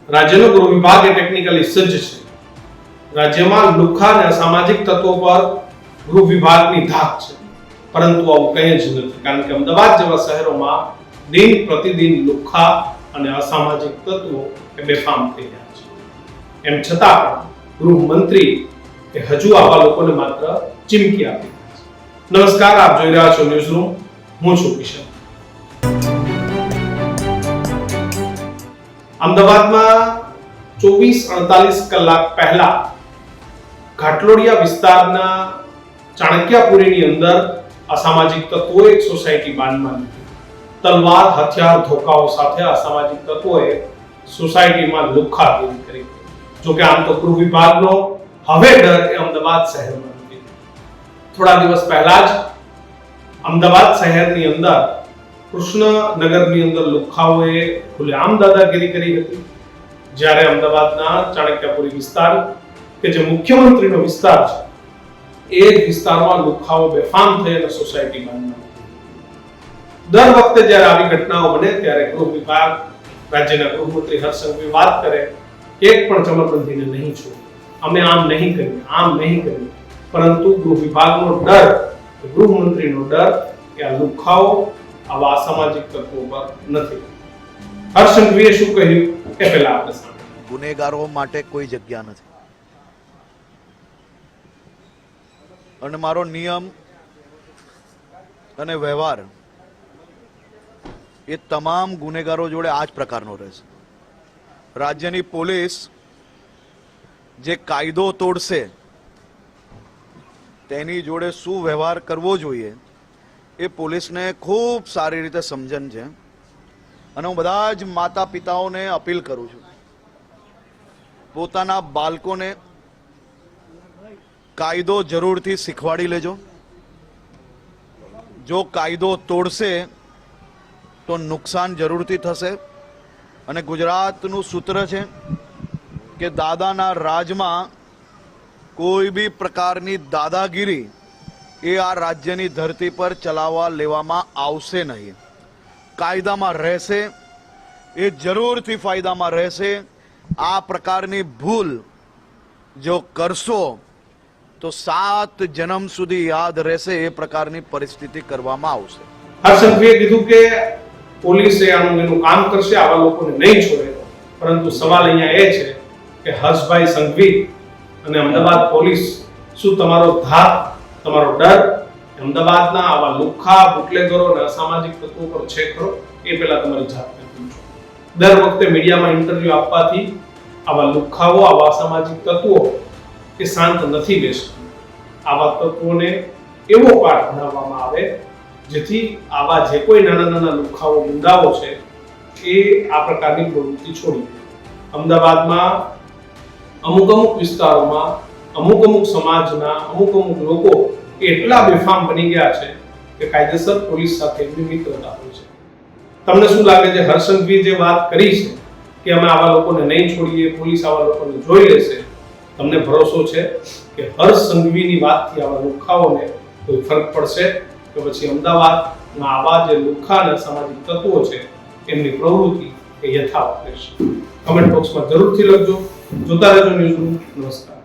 રાજ્યનો ગૃહ વિભાગ એ ટેકનિકલી સજ્જ છે. રાજ્યમાં લુખ્ખા અને અસામાજિક તત્વો પર ગૃહ વિભાગની ધાક છે, પરંતુ આવું કંઈ જ નથી, કારણ કે અમદાવાદ જેવા શહેરોમાં દિન પ્રતિદિન લુખ્ખા અને અસામાજિક તત્વો એ બેફામ થઈ રહ્યા છે. એમ છતાં પણ ગૃહમંત્રી એ હજુ આવા લોકોને માત્ર ચીમકી આપી રહ્યા છે. નમસ્કાર, આપ જોઈ રહ્યા છો ન્યૂઝ રૂમ. હું છું કિશન. અમદાવાદમાં 24-48 કલાક પહેલા ઘાટલોડિયા વિસ્તારના ચાણક્યપુરીની અંદર અસામાજિક તત્વોએ એક સોસાયટી બાંધમાં લીધી. તલવાર, હથિયાર, ધોકાઓ સાથે અસામાજિક તત્વોએ સોસાયટીમાં લુખ્ખાગીરી કરી. જોકે આમ તો ગૃહ વિભાગનો હવે ડર એ અમદાવાદ શહેરમાં નથી. થોડા દિવસ પહેલા જ અમદાવાદ શહેરની અંદર કૃષ્ણનગરની અંદર લુખ્ખાઓએ ખુલ્લેઆમ દાદાગીરી કરી હતી. જ્યારે અમદાવાદના ચાણક્યપુરી વિસ્તાર કે જે મુખ્યમંત્રીનો વિસ્તાર છે, એ જ વિસ્તારમાં લુખ્ખાઓ બેફામ થઈ અને સોસાયટી બાંધમાં હતી. દર વખતે જ્યારે આવી ઘટનાઓ બને ત્યારે ગૃહ વિભાગ, રાજ્યના ગૃહમંત્રી હર્ષ સંઘવી વાત કરે કે એક પણ ચમરબંધીને નહીં છોડે, અમે આમ નહીં કરીએ, આમ નહીં કરીએ. પરંતુ ગૃહ વિભાગનો ડર, ગૃહમંત્રીનો ડર કે આ લુખ્ખાઓ, આવા અસામાજિક તત્વો પર નથી. હર્ષ સંઘવીએ શું કહ્યું એ પહેલા આપણે સાંભળીએ. ગુનેગારો માટે કોઈ જગ્યા નથી, અને મારો નિયમ અને વ્યવહાર એ તમામ ગુનેગારો જોડે આ જ પ્રકારનો રહેશે. રાજ્યની પોલીસ જે કાયદો તોડશે તેની જોડે શું વ્યવહાર કરવો જોઈએ એ પોલીસને ખૂબ સારી રીતે સમજણ છે. અને હું બધા જ માતા પિતાઓને અપીલ કરું છું, પોતાના બાળકોને કાયદો જરૂરથી શીખવાડી લેજો. જો કાયદો તોડશે તો નુકસાન જરૂરથી થશે. અને ગુજરાતનું સૂત્ર છે કે દાદાના રાજમાં કોઈ બી પ્રકારની દાદાગીરી એ આ રાજ્યની ધરતી પર ચલાવવા લેવામાં આવશે નહીં. કાયદામાં રહેશે, એ જરૂરથી ફાયદામાં રહેશે. આ પ્રકારની ભૂલ જો કરશો તો 7 જન્મ સુધી યાદ રહેશે એ પ્રકારની પરિસ્થિતિ કરવામાં આવશે. હર્ષ સંઘવીએ કીધું કે પોલીસે એનું કામ કરશે, આવા લોકોને નહીં છોડે. પરંતુ સવાલ અહીંયા એ છે કે હર્ષભાઈ સંઘવી અને અમદાવાદ પોલીસ, શું તમારો ધાક, તમારો ડર અમદાવાદના આવા લુખ્ખા, બુટલેગરો અને અસામાજિક તત્વો પર છે ખરો? એ પહેલા તમારી જાતને પૂછો. દર વખતે મીડિયામાં ઇન્ટરવ્યુ આપવાથી આવા લુખ્ખાઓ, આવા અસામાજિક તત્વો એ શાંત નથી બેસતું. આવા તત્વોને એવો પાઠ ભણાવવામાં આવે જેથી આવા જે કોઈ નાના નાના લુખ્ખાઓ, ગુંડાઓ છે, એ આ પ્રકારની પ્રવૃત્તિ છોડી દે. અમદાવાદમાં અમુક વિસ્તારોમાં અમુક સમાજના અમુક લોકો એટલા બેફામ બની ગયા છે કે કાયદેસર પોલીસ સાથે એમની મિત્રતા હોય છે. તમને શું લાગે છે, હર્ષ સંઘવી જે વાત કરી છે કે અમે આવા લોકોને નહીં છોડીએ, પોલીસ આવા લોકોને જોઈ લેશે, તમને ભરોસો છે કે હર્ષ સંઘવીની વાતથી આવા લુખ્ખાઓને કોઈ ફરક પડશે કે પછી અમદાવાદના આવા જે લુખ્ખા અને સામાજિક તત્વો છે એમની પ્રવૃત્તિ એ યથાવત રહેશે? કમેન્ટ બોક્સમાં જરૂરથી લખજો. જોતા રહેજો ન્યૂઝ રૂમ. નમસ્કાર.